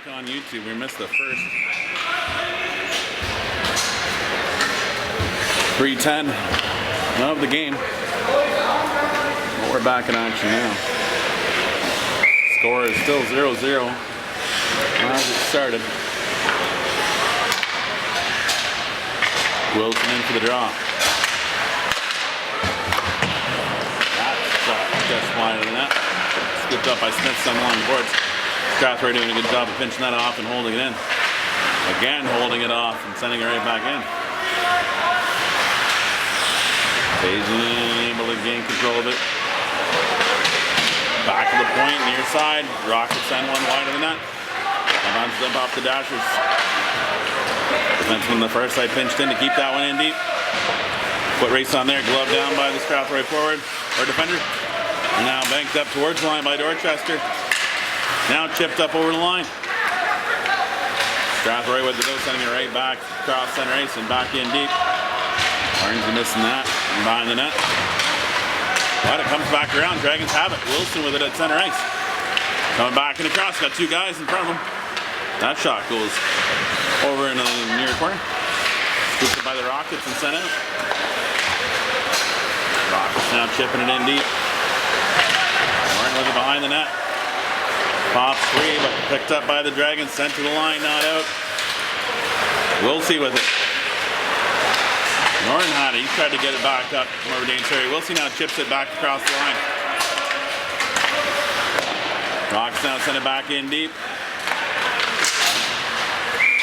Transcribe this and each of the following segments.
back on YouTube. We missed the first 3:10 of the game. But we're back in action now. Score is still 0-0 as it started. Wilson in for the draw. That's just wide of the net. Scooped up by Smith along the boards. Strathroy doing a good job of pinching that off and holding it in. Again holding it off and sending it right back in. Occasionally able to gain control of it. Back to the point, near side. Rockets send one wide of the net. Bounces up off the dashers. Defenseman on the first side pinched in to keep that one in deep. Foot race on there, glove down by the Strathroy forward or defender. And now banked up towards the line by Dorchester. Now chipped up over the line. Strathroy with the go, sending it right back across center ice and back in deep. Barnes are missing that and behind the net. But it comes back around. Dragons have it. Wilson with it at center ice. Coming back and across. Got two guys in front of him. That shot goes over in the near corner. Scooped by the Rockets and sent out. Rockets now chipping it in deep. Warren with it behind the net. Pops free, but picked up by the Dragons. Sent to the line, not out. Wilsey with it. Norton had it. He tried to get it back up from over Danesbury. Wilsey now chips it back across the line. Rockets now send it back in deep.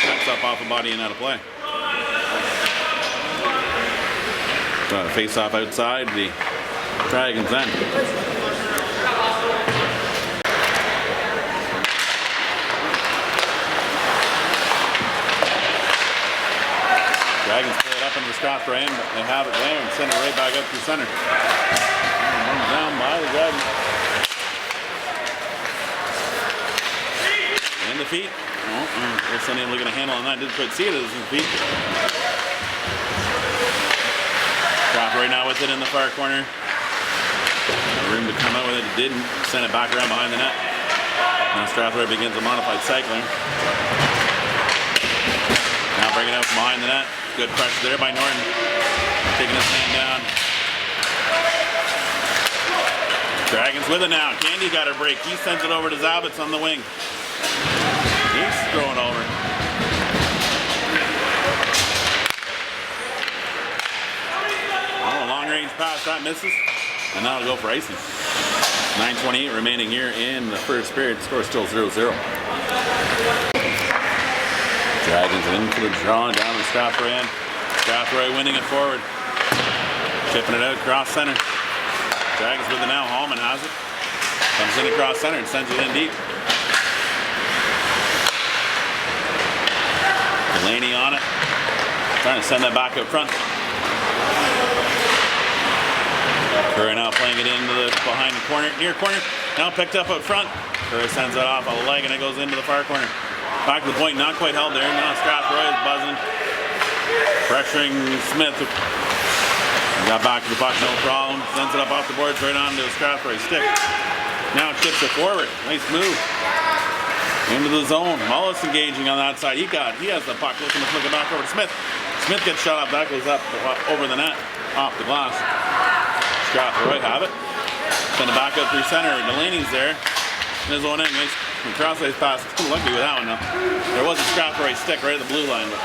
That's up off the body and out of play. Got a face off outside the Dragons end. Dragons pull it up into the Strathroy end, but they have it there and send it right back up to the center. Down by the Dragons. In the feet. Wilson able to get a handle on that. Didn't quite see it as his feet. Strathroy now with it in the far corner. Room to come out with it. It didn't. Send it back around behind the net. Now Strathroy begins a modified cycling. Now bringing it out from behind the net. Good pressure there by Norton. Taking his man down. Dragons with it now. Candy got a break. He sends it over to Zabitz on the wing. He's throwing over. Oh, long range pass, that misses. And now it'll go for icing. 9:28 remaining here in the first period. Score still 0-0. Dragons in for the draw down to the Strathroy end. Strathroy winning it forward. Chipping it out across center. Dragons with it now. Hallman has it. Comes in across center and sends it in deep. Delaney on it. Trying to send that back up front. Curry now playing it into the behind the corner, near corner. Now picked up up front. Curry sends it off a leg and it goes into the far corner. Back to the point, not quite held there. Now Strathroy is buzzing. Pressuring Smith. Got back to the puck, no problem. Sends it up off the boards right onto the Strathroy stick. Now chips it forward. Nice move. Into the zone. Mullis engaging on that side. He has the puck. Looking to flick it back over to Smith. Smith gets shot up. That goes up over the net. Off the glass. Strathroy have it. Send it back up through center. Delaney's there. In his own end. Nice cross-ice pass. Lucky with that one now. There was a Strathroy stick right at the blue line. But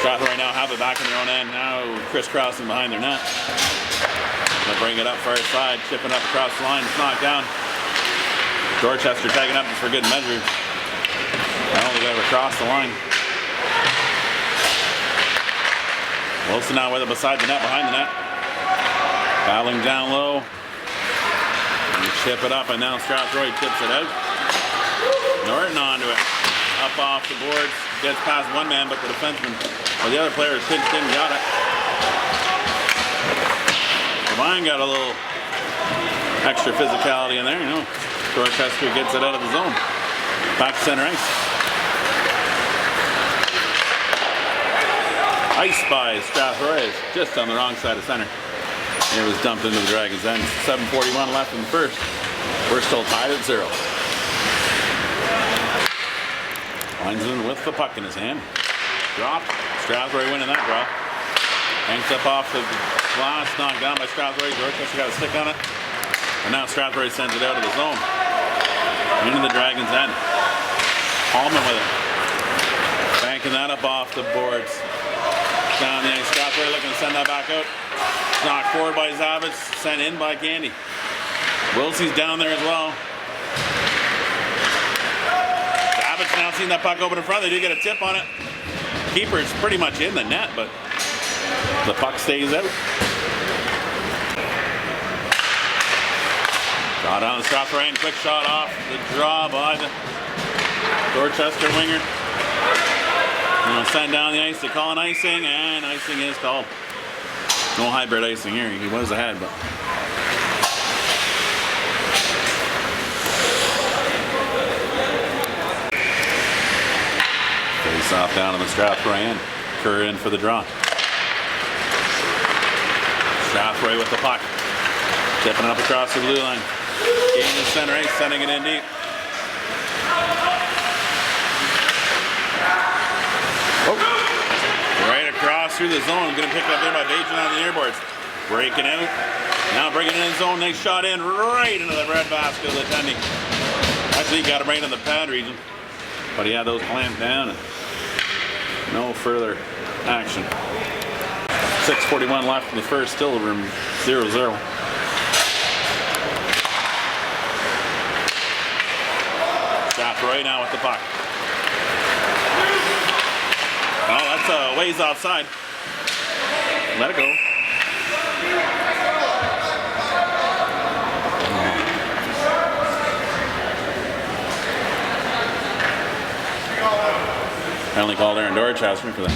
Strathroy now have it back in their own end. Now crisscrossing behind their net. They'll bring it up far side. Chipping up across the line. It's knocked down. Dorchester tagging up for good measure. I only got across the line. Wilson now with it beside the net, behind the net. Battling down low. And chip it up, and now Strathroy tips it out. Norton onto it. Up off the boards. Gets past one man, but the defenseman, or the other player is pinched in, got it. Devine got a little extra physicality in there, you know. Dorchester gets it out of the zone. Back to center ice. Ice by Strathroy is just on the wrong side of center. It was dumped into the Dragons end. 7:41 left in the first. We're still tied at 0. Winds in with the puck in his hand. Dropped. Strathroy winning that draw. Hanks up off the glass, knocked down by Strathroy. Dorchester got a stick on it. And now Strathroy sends it out of the zone. Into the Dragons' end. Hallman with it. Banking that up off the boards. Down the ice. Strathroy looking to send that back out. Knocked forward by Zavitz. Sent in by Candy. Wilsey's down there as well. Zavitz now seeing that puck open in front. They do get a tip on it. Keeper's pretty much in the net, but the puck stays out. Draw down the Strathroy and quick shot off the draw by the Dorchester winger. Send down the ice. They call an icing, and icing is called. No hybrid icing here. He was ahead, but face off down on the Strathroy end. Kerr in for the draw. Strathroy with the puck. Tipping up across the blue line. Gain the center ice, sending it in deep. Oh. Right across through the zone. Going to pick up there by Bajan on the airboards. Breaking out. Now bringing it in zone. Nice shot in right into the breadbasket of the Tendy. Actually, he got him right in the pad region. But he had those clamped down. And no further action. 6:41 left in the first, still room 0-0. Strathroy now with the puck. Oh, that's a ways offside. Let it go. Penalty called there in Dorchester for the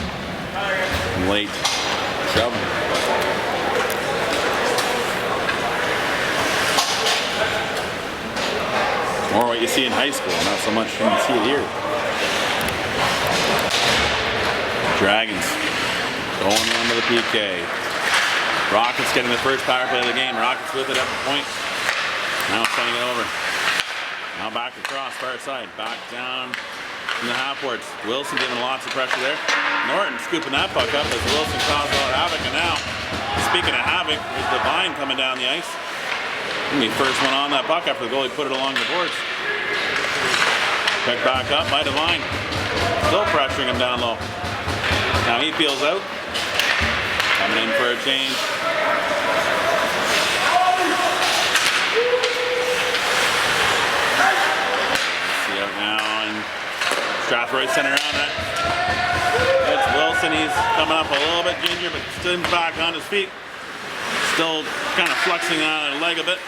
late shove. More what you see in high school, not so much when you see it here. Dragons going on to the PK. Rockets getting the first power play of the game. Rockets with it at the point. Now sending it over. Now back across, far side. Back down in the half-boards. Wilson giving lots of pressure there. Norton scooping that puck up as Wilson caused a lot of havoc. And now, speaking of havoc, there's Devine coming down the ice. Gonna be first one on that puck after the goalie put it along the boards. Picked back up by Devine. Still pressuring him down low. Now he peels out. Coming in for a change. See out now, and Strathroy center around that. It's Wilson. He's coming up a little bit ginger, but still back on his feet. Still kind of flexing on a leg a bit.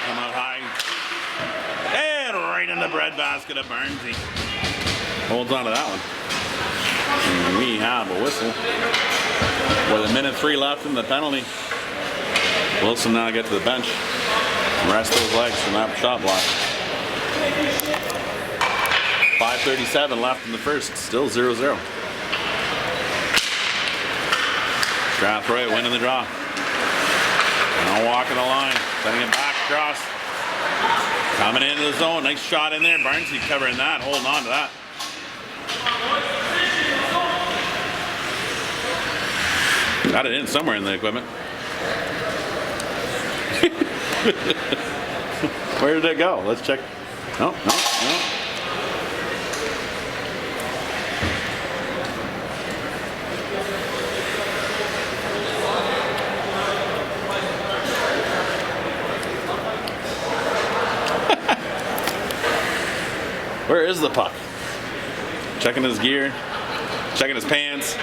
Come out high. And right in the breadbasket of Barnesy. Holds on to that one. And we have a whistle. With 1:03 left in the penalty. Wilson now get to the bench. Rest those legs from that shot block. 5:37 left in the first. Still 0-0. Strathroy winning the draw. Now walking the line. Sending it back across. Coming into the zone. Nice shot in there. Barnesy covering that. Holding on to that. Got it in somewhere in the equipment. Where did it go? Let's check. No. Where is the puck? Checking his gear, checking his pants.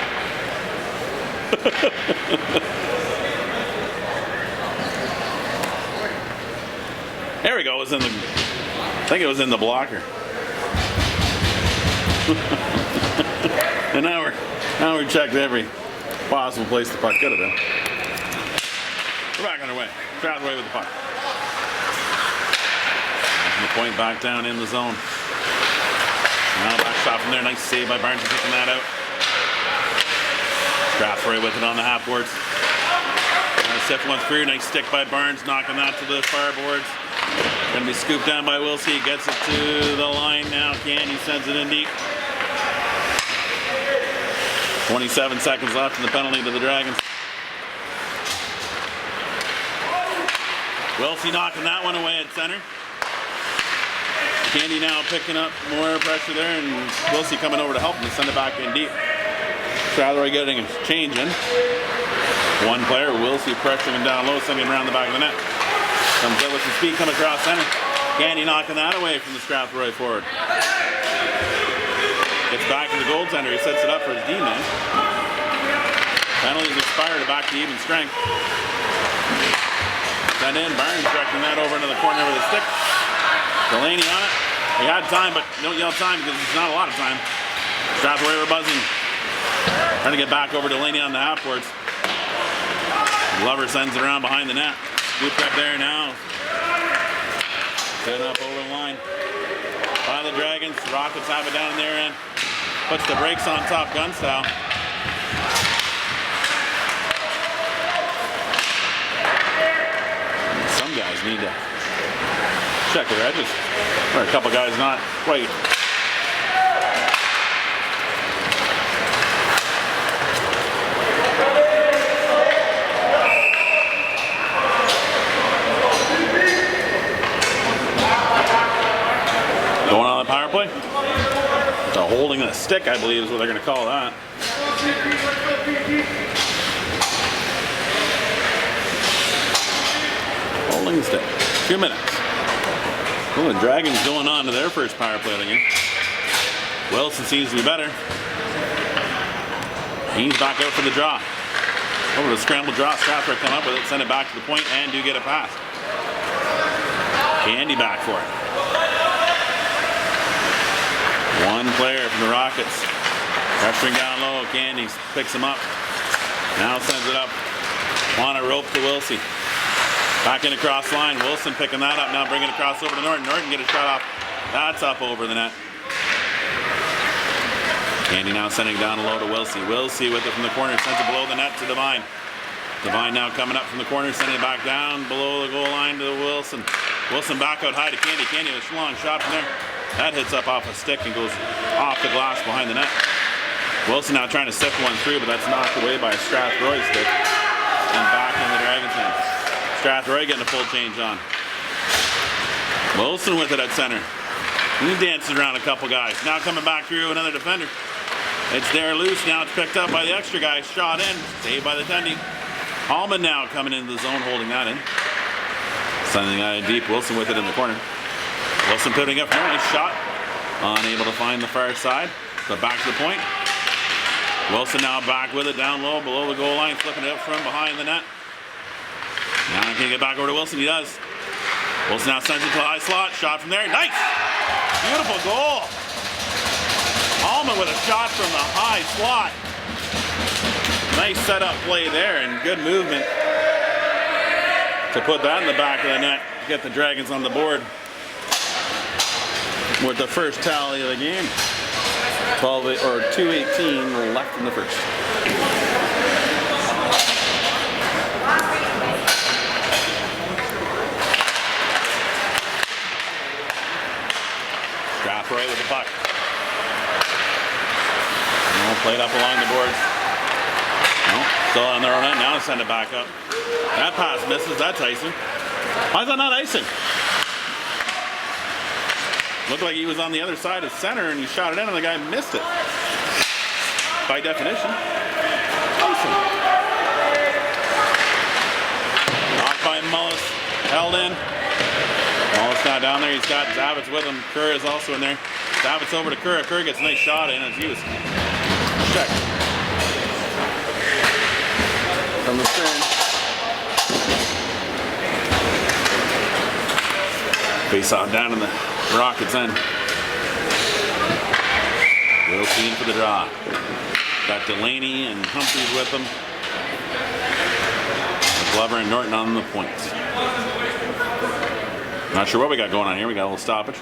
There we go. It was in the. I think it was in the blocker. And now we're checked every possible place the puck could have been. We're back underway. Strathroy with the puck. The point back down in the zone. Now back shot from there. Nice save by Barnes picking that out. Strathroy with it on the half boards. Sift one through. Nice stick by Barnes, knocking that to the far boards. Gonna be scooped down by Wilsey. Gets it to the line now. Candy sends it in deep. 27 seconds left in the penalty to the Dragons. Wilsey knocking that one away at center. Candy now picking up more pressure there, and Wilsey coming over to help him to send it back in deep. Strathroy getting a change in. One player, Wilsey pressuring him down low, sending him around the back of the net. Comes up with some speed, come across center. Candy knocking that away from the Strathroy forward. Gets back to the goaltender. He sets it up for his D-man. Penalties expired, back to even strength. Send in. Barnes directing that over into the corner with a stick. Delaney on it. He had time, but don't yell time because it's not a lot of time. Strathroy were buzzing. Trying to get back over Delaney on the half-boards. Glover sends it around behind the net. Scooped up there now. Setting up over the line. By the Dragons. Rockets have it down there and puts the brakes on top gun style. Some guys need to check their edges. Or a couple guys not quite. Going on the power play. It's a holding a stick, I believe, is what they're going to call that. Holding the stick. 2 minutes. Well, the Dragons going on to their first power play of the game. Wilson seems to be better. He's back out for the draw. Over the scramble draw, Strathroy come up with it, send it back to the point, and do get a pass. Candy back for it. One player from the Rockets. Pressuring down low, Candy picks him up. Now sends it up on a rope to Wilsey. Back in across line, Wilson picking that up, now bringing it across over to Norton. Norton get a shot off. That's up over the net. Candy now sending down low to Wilsey. Wilsey with it from the corner, sends it below the net to Devine. Devine now coming up from the corner, sending it back down below the goal line to Wilson. Wilson back out high to Candy. Candy with a long shot from there. That hits up off a stick and goes off the glass behind the net. Wilson now trying to sift one through, but that's knocked away by a Strathroy stick. And back in the Dragons' hands. Strathroy getting a full change on. Wilson with it at center. He dances around a couple guys. Now coming back through another defender. It's there loose. Now it's picked up by the extra guy. Shot in. Saved by the Tendy. Hallman now coming into the zone, holding that in. Sending that in deep. Wilson with it in the corner. Wilson putting up there. Nice shot. Unable to find the far side. So back to the point. Wilson now back with it down low below the goal line. Flipping it up from behind the net. Now can he get back over to Wilson? He does. Wilson now sends it to the high slot. Shot from there. Nice! Beautiful goal. Allman with a shot from the high slot. Nice setup play there and good movement to put that in the back of the net. Get the Dragons on the board with the first tally of the game. 2:18 left in the first. Strathroy with the puck. Played up along the boards. No, still on their own end. Now send it back up. That pass misses. That's icing. Why is that not icing? Looked like he was on the other side of center and he shot it in and the guy missed it. By definition. Icing. Knocked by Mullis. Held in. Mullis now down there. He's got Zavitz with him. Kerr is also in there. Zavitz over to Kerr. Kerr gets a nice shot in as he was checked from the stern. Face off down in the Rockets end. Wilsey in for the draw. Got Delaney and Humphries with them. Glover and Norton on the points. Not sure what we got going on here. We got a little stoppage.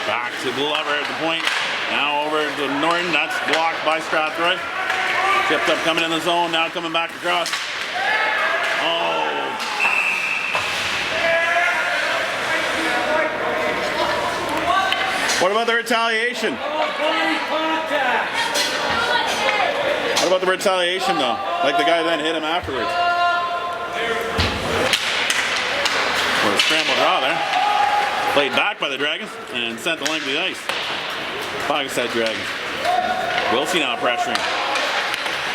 Back to Glover at the point. Now over to Norton. That's blocked by Strathroy. Chipped up coming in the zone, now coming back across. Oh. What about the retaliation? What about the retaliation though? Like the guy then hit him afterwards. Or a scramble draw there. Played back by the Dragons and sent the length of the ice. Pogstead Dragons. Wilson now pressuring.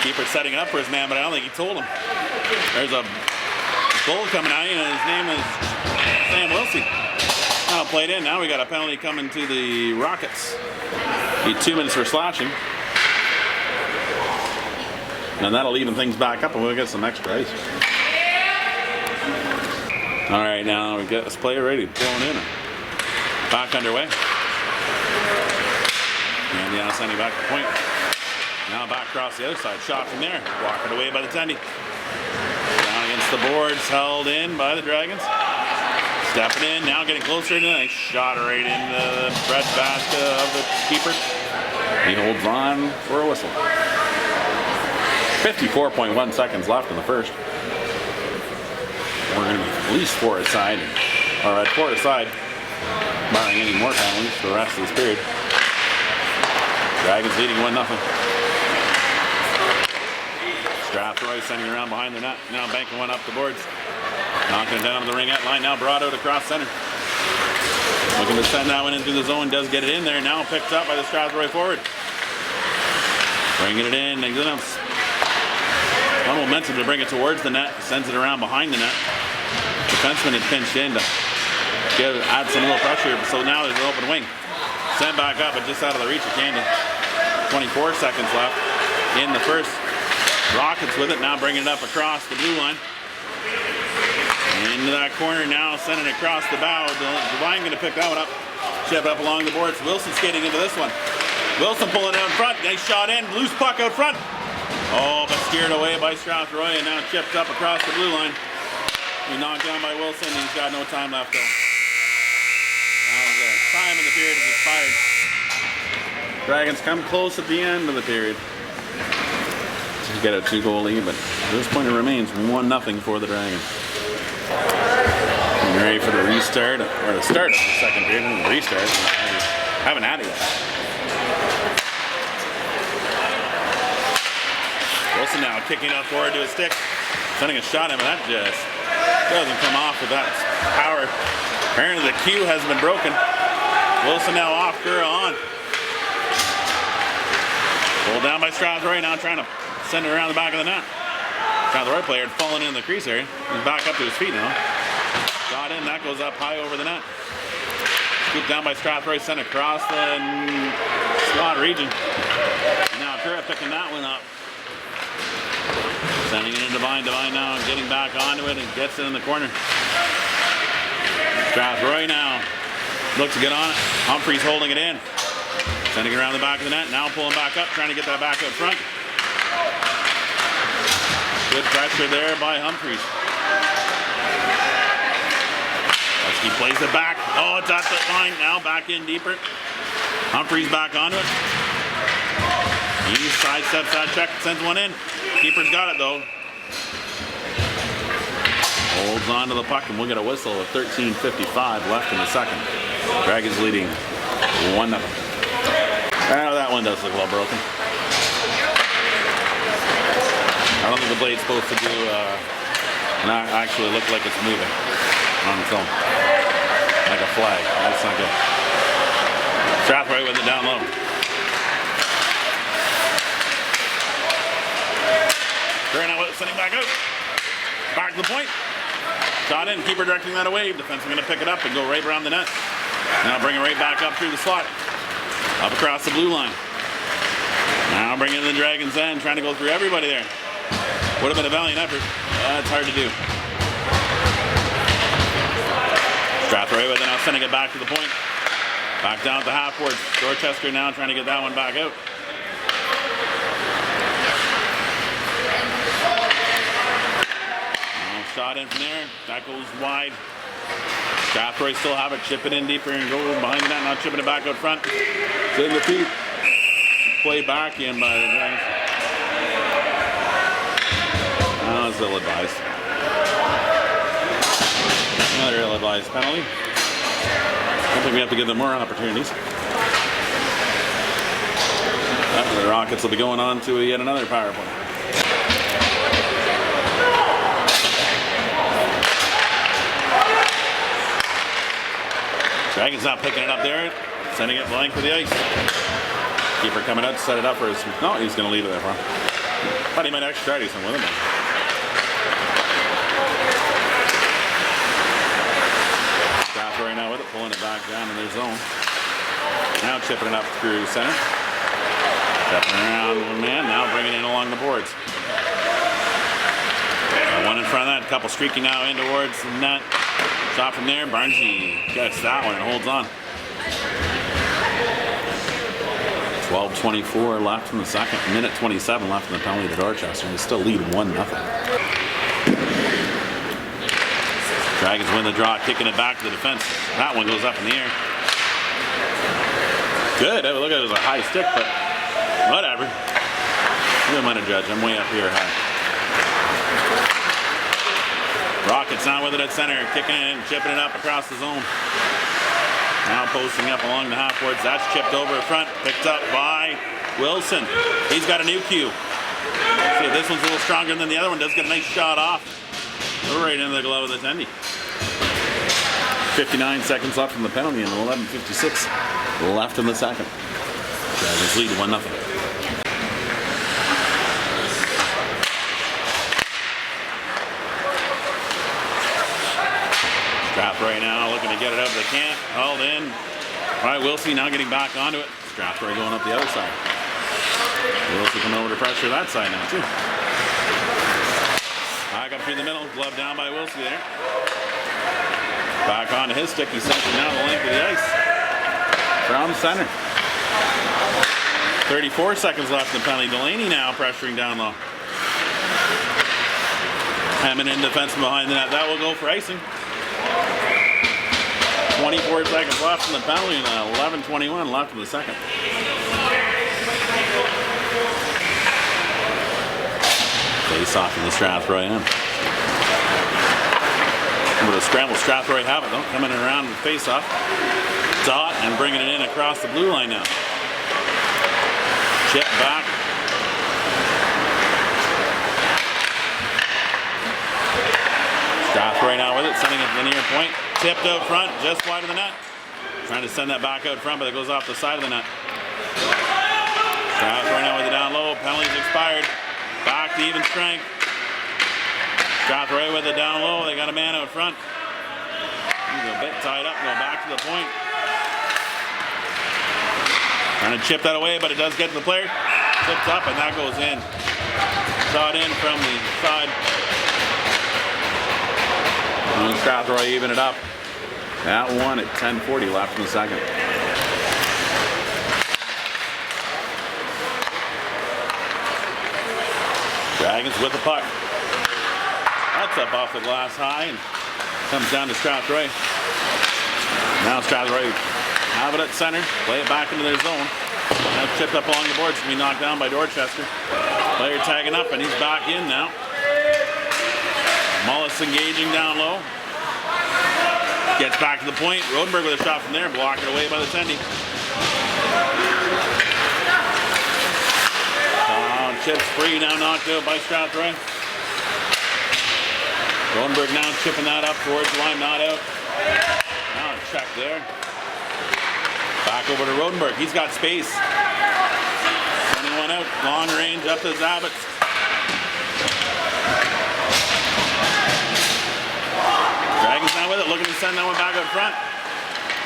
Keeper setting up for his man, but I don't think he told him. There's a goal coming out, and his name is Sam Wilson. Now played in. Now we got a penalty coming to the Rockets. Be 2 minutes for slashing. And that'll even things back up, and we'll get some extra ice. All right, now we get this play ready, blowing in. Back underway. And now sending back the point. Now back across the other side. Shot from there. Walking away by the Tendy. Down against the boards. Held in by the Dragons. Stepping in. Now getting closer. And a shot right in the bread basket of the keeper. He holds on for a whistle. 54.1 seconds left in the first. We're going to be at least 4 aside. Or at 4 aside. Barring any more penalties for the rest of this period. Dragons leading 1-0. Strathroy sending around behind the net. Now banking one up the boards. Knocking it down to the ringette line. Now brought out across center. Looking to send that one into the zone. Does get it in there. Now picked up by the Strathroy forward. Bringing it in. One momentum to bring it towards the net. Sends it around behind the net. Defenseman had pinched in to add some little pressure. So now there's an open wing. Sent back up, but just out of the reach of Candy. 24 seconds left in the first. Rockets with it, now bringing it up across the blue line. Into that corner now, sending it across the bow. Devine going to pick that one up. Chip up along the boards. Wilson skating into this one. Wilson pulling out in front. Nice shot in. Loose puck out front. Oh, but steered away by Strathroy and now chipped up across the blue line. He knocked down by Wilson. He's got no time left though. Time in the period is expired. Dragons come close at the end of the period. To get a 2-goal lead, but at this point it remains 1-0 for the Dragons. And ready for the restart, or the start of the second period, and the restart. Haven't had it yet. Wilson now kicking up forward to his stick, sending a shot at him, and that just doesn't come off with that power. Apparently the cue has been broken. Wilson now off, Gura on. Pulled down by Strathroy, now trying to send it around the back of the net. Strathroy player had fallen in the crease area. He's back up to his feet now. Got in, that goes up high over the net. Scooped down by Strathroy, sent across the slot region. And now Gura picking that one up. Sending it into Devine. Devine now getting back onto it and gets it in the corner. Strathroy now looks to get on it. Humphreys holding it in. Sending it around the back of the net. Now pulling back up, trying to get that back up front. Good pressure there by Humphreys. He plays it back. Oh, it's at the line. Now back in deeper. Humphreys back onto it. He sidesteps that check, sends one in. Keeper's got it though. Holds on to the puck, and we'll get a whistle with 13:55 left in the second. Dragons leading 1-0. Oh, that one does look a little broken. I don't think the blade's supposed to do, not actually look like it's moving on the film. Like a flag. That's not good. Strathroy with it down low. Turn out, sending back out. Back to the point. Shot in, keeper directing that away. Defense going to pick it up and go right around the net. Now bring it right back up through the slot. Up across the blue line. Now bringing the Dragons in, trying to go through everybody there. Would have been a valiant effort. That's hard to do. Strathroy with it now, sending it back to the point. Back down at the half board. Dorchester now trying to get that one back out. Now shot in from there. That goes wide. Strathroy still have it. Chip it in deeper and go behind the net. Now chipping it back out front. It's in the feet. Play back in by the Dragons. Oh, it's ill-advised. Another ill-advised penalty. I think we have to give them more opportunities. The Rockets will be going on to yet another power play. Dragons not picking it up there, sending it blank to the ice. Keeper coming out to set it up for his. No, he's going to leave it there for him. Thought he might actually try to do something with him. Strathroy now with it, pulling it back down in their zone. Now chipping it up through center. Stepping around one man, now bringing it in along the boards. One in front of that, a couple streaking now in towards the net. Shot from there, Barnesy gets that one and holds on. 12:24 left in the second, minute 27 left in the penalty to Dorchester, and they still lead 1-0. Dragons win the draw, kicking it back to the defense. That one goes up in the air. Good, look at it, it was a high stick, but whatever. Who am I to judge? I'm way up here high. Rockets now with it at center, kicking it in, chipping it up across the zone. Now posting up along the half boards. That's chipped over in front, picked up by Wilson. He's got a new cue. See if this one's a little stronger than the other one. Does get a nice shot off. Right into the glove of the attendee. 59 seconds left from the penalty and 11:56 left in the second. Dragons lead 1-0. Strathroy now looking to get it over the camp. Held in. All right, Wilson now getting back onto it. Strathroy going up the other side. Wilson coming over to pressure that side now too. Back up through the middle. Glove down by Wilson there. Back onto his stick. He sends it down the length of the ice. From center. 34 seconds left in the penalty. Delaney now pressuring down low. Hammond in defense behind the net. That will go for icing. 24 seconds left in the penalty and 11:21 left in the second. Face off in the Strathroy end. With a scramble, Strathroy have it though. Coming around with face off. Dot and bringing it in across the blue line now. Chip back. Strathroy now with it, sending it to the near point. Tipped out front, just wide of the net. Trying to send that back out front, but it goes off the side of the net. Strathroy now with it down low. Penalties expired. Back to even strength. Strathroy with it down low. They got a man out front. He's a bit tied up. Go back to the point. Trying to chip that away, but it does get to the player. Tipped up, and that goes in. Shot in from the side. And Strathroy even it up. That one at 10:40 left in the second. Dragons with the puck. That's up off the glass high and comes down to Strathroy. Now Strathroy have it at center, play it back into their zone. Now chipped up along the boards to be knocked down by Dorchester. Player tagging up and he's back in now. Mullis engaging down low. Gets back to the point. Rodenberg with a shot from there, blocked away by the attendee. Chips free, now knocked out by Strathroy. Rodenberg now chipping that up towards the line, not out. Now a check there. Back over to Rodenberg. He's got space. Sending one out, long range up to Zabitz. Dragons now with it, looking to send that one back up front.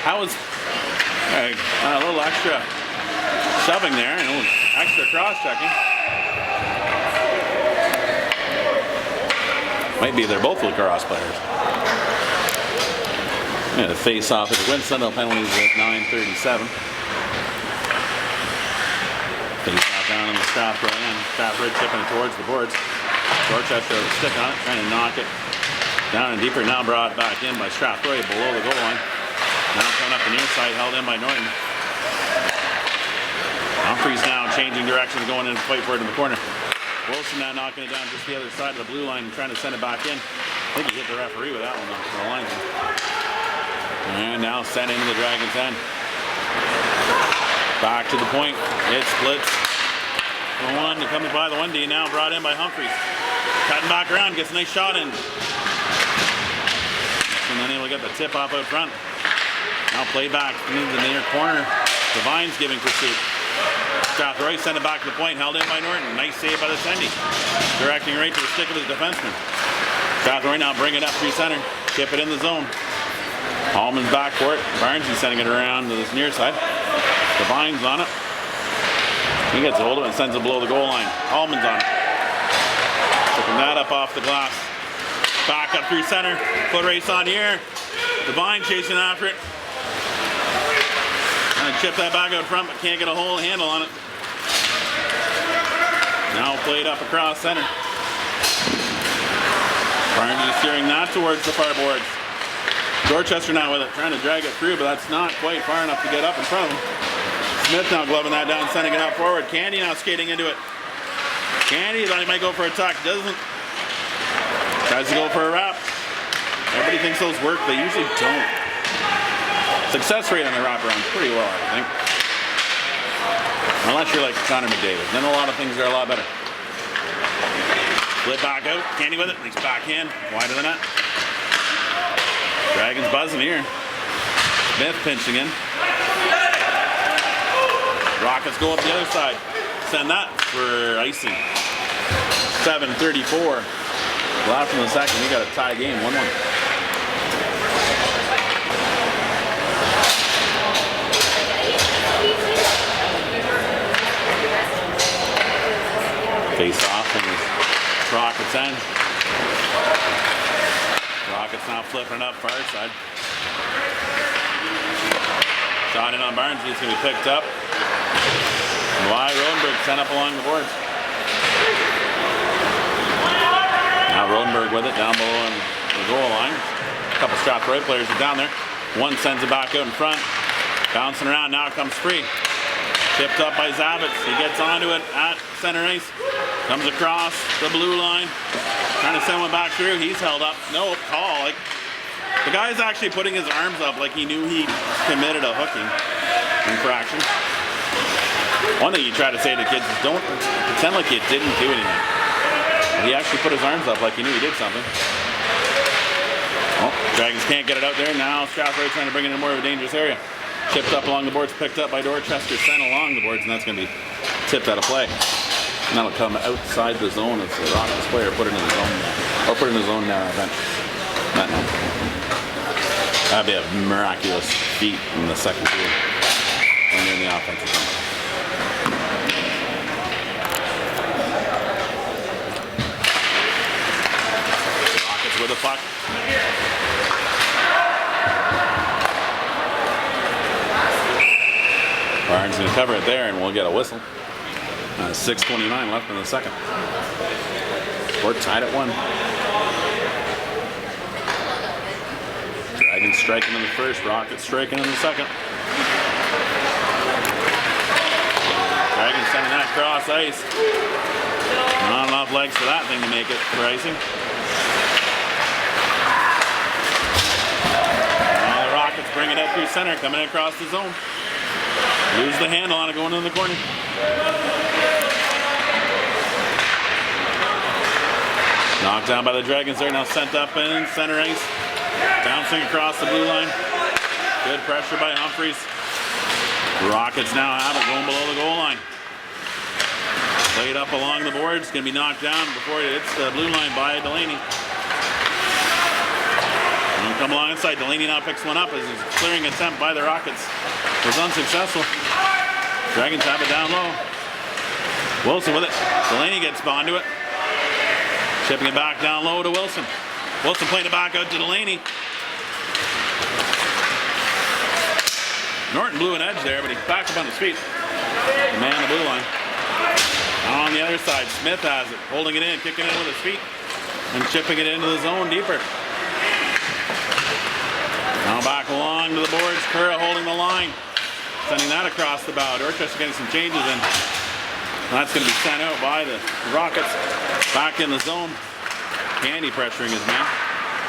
How was a little extra shoving there, and a little extra cross-checking. Might be they're both lacrosse players. Yeah, the face-off at the Winston penalties at 9:37. Face-off down on the Strathroy end. Strathroy chipping it towards the boards. Dorchester with a stick on it, trying to knock it down and deeper. Now brought back in by Strathroy below the goal line. Now coming up the near side, held in by Norton. Well, Humphreys now changing directions, going in and fight for it in the corner. Wilson now knocking it down just the other side of the blue line and trying to send it back in. I think he hit the referee with that one though, for the linesman. And now sent into the Dragons' end. Back to the point. It splits. The one that comes by the 1D now brought in by Humphreys. Cutting back around, gets a nice shot in. And then he'll get the tip off out front. Now play back into the near corner. Devine's giving pursuit. Strathroy sent it back to the point, held in by Norton. Nice save by the Tendy. Directing right to the stick of his defenseman. Strathroy now bring it up through center. Chip it in the zone. Allman's back for it. Barnes is sending it around to this near side. Devine's on it. He gets a hold of it and sends it below the goal line. Allman's on it. Picking that up off the glass. Back up through center. Foot race on here. Devine chasing after it. And chip that back out front, but can't get a whole handle on it. Now played up across center. Barnes is steering that towards the far boards. Dorchester now with it, trying to drag it through, but that's not quite far enough to get up in front of him. Smith now gloving that down, sending it out forward. Candy now skating into it. Candy thought he might go for a tuck, doesn't. Tries to go for a wrap. Everybody thinks those work, they usually don't. Success rate on the wraparound pretty low, I think. Unless you're like Connor McDavid, then a lot of things are a lot better. Split back out, Candy with it, nice backhand, wider than that. Dragons buzzing here. Smith pinching in. Rockets go up the other side. Send that for icing. 7:34 left in the second. We got a tie game, 1-1. Face off in the Rockets end. Rockets now flipping it up far side. Shot in on Barnes, he's going to be picked up. Why Rodenberg sent up along the boards. Now Rodenberg with it down below on the goal line. A couple Strathroy players are down there. One sends it back out in front. Bouncing around, now it comes free. Tipped up by Zabitz. He gets onto it at center ice. Comes across the blue line. Trying to send one back through. He's held up. No call. Like, the guy's actually putting his arms up like he knew he committed a hooking infraction. One thing you try to say to kids is don't pretend like you didn't do anything. He actually put his arms up like he knew he did something. Oh, Dragons can't get it out there. Now Strathroy trying to bring it in more of a dangerous area. Tipped up along the boards, picked up by Dorchester, sent along the boards, and that's going to be tipped out of play. And that'll come outside the zone as the Rockets player put it in the zone, or put it in the zone bench. Not now. That'd be a miraculous feat in the second period when you're in the offensive zone. Rockets with the puck. Barnes going to cover it there, and we'll get a whistle. 6:29 left in the second. We're tied at 1. Dragons striking in the first, Rockets striking in the second. Dragons sending that cross ice. Not enough legs for that thing to make it for icing. Now the Rockets bring it up through center, coming across the zone. Lose the handle on it going in the corner. Knocked down by the Dragons there, now sent up in center ice. Bouncing across the blue line. Good pressure by Humphreys. Rockets now have it going below the goal line. Played up along the boards, gonna be knocked down before it hits the blue line by Delaney. And come along inside, Delaney now picks one up as his clearing attempt by the Rockets was unsuccessful. Dragons have it down low. Wilson with it. Delaney gets onto it. Chipping it back down low to Wilson. Wilson playing it back out to Delaney. Norton blew an edge there, but he's back up on his feet. The man the blue line. On the other side, Smith has it. Holding it in, kicking it with his feet. And chipping it into the zone deeper. Now back along to the boards. Curra holding the line. sending that across the bow. Dorchester getting some changes in. That's going to be sent out by the Rockets. Back in the zone. Candy pressuring his man.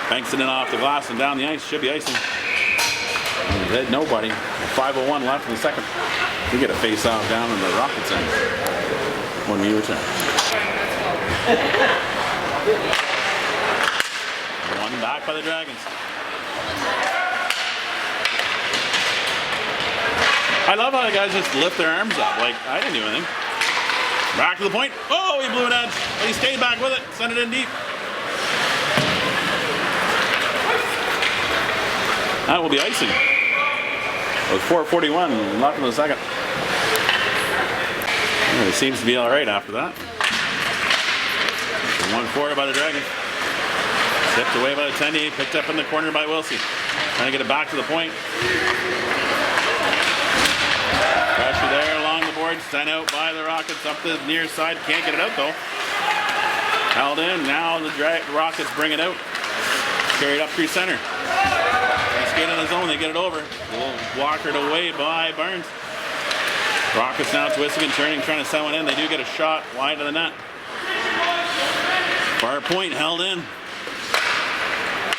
Banks it in off the glass and down the ice. Should be icing. Hit nobody. 5:01 left in the second. We get a face-off down in the Rockets end when we return. One back by the Dragons. I love how the guys just lift their arms up. Like, I didn't do anything. Back to the point. Oh, he blew an edge. But he stayed back with it. Sent it in deep. That will be icing. With 4:41 left in the second. It seems to be all right after that. 1-4 by the Dragons. Tipped away by the Tendy. Picked up in the corner by Wilsey. Trying to get it back to the point. Pressure there along the board. Sent out by the Rockets up the near side. Can't get it out though. Held in. Now the Rockets bring it out. Carried up through center. They skate in the zone. They get it over. A little walkered away by Barnes. Rockets now twisting and turning, trying to send one in. They do get a shot wide of the net. Far point held in.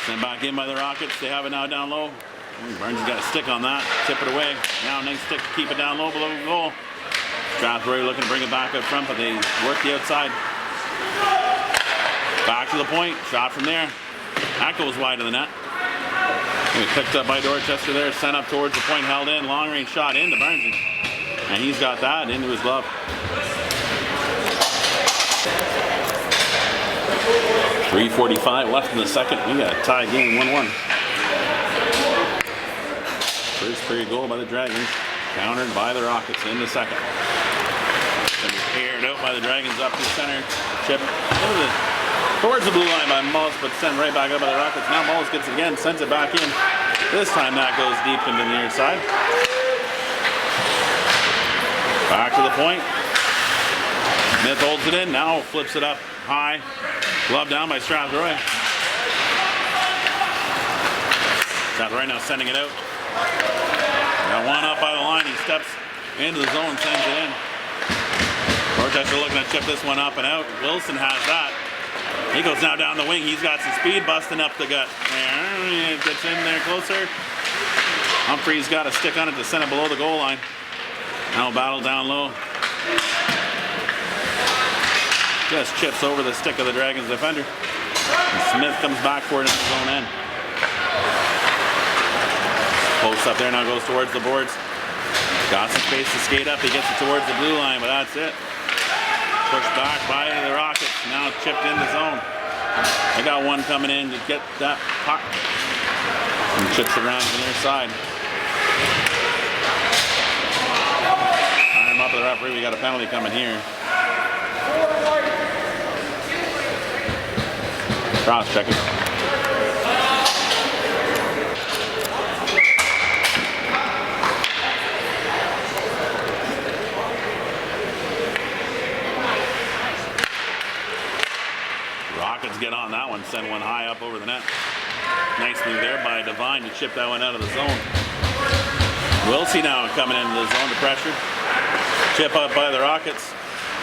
Sent back in by the Rockets. They have it now down low. Barnes has got a stick on that. Tip it away. Now nice stick to keep it down low below the goal. Strathroy looking to bring it back up front, but they work the outside. Back to the point. Shot from there. That goes wide of the net. Picked up by Dorchester there. Sent up towards the point. Held in. Long range shot into Barnes. And he's got that into his glove. 3:45 left in the second. We got a tie game 1-1. First period goal by the Dragons. Countered by the Rockets in the second. And aired out by the Dragons up to the center. Chip towards the blue line by Mullis, but sent right back up by the Rockets. Now Mullis gets it again, sends it back in. This time that goes deep into the near side. Back to the point. Smith holds it in. Now flips it up high. Glove down by Strathroy. Strathroy now sending it out. Got one up by the line. He steps into the zone, sends it in. Dorchester looking to chip this one up and out. Wilson has that. He goes now down the wing. He's got some speed busting up the gut. There. Gets in there closer. Humphrey's got a stick on it to send it below the goal line. Now battle down low. Just chips over the stick of the Dragons defender. And Smith comes back for it in his own end. Post up there now, goes towards the boards. Got some space to skate up. He gets it towards the blue line, but that's it. Pushed back by the Rockets. Now chipped in the zone. I got one coming in to get that puck. And chips around to the near side. Up to the referee, we got a penalty coming here. Cross checking. Rockets get on that one, send one high up over the net. Nice move there by Devine to chip that one out of the zone. Wilsey now coming into the zone to pressure. Chip up by the Rockets.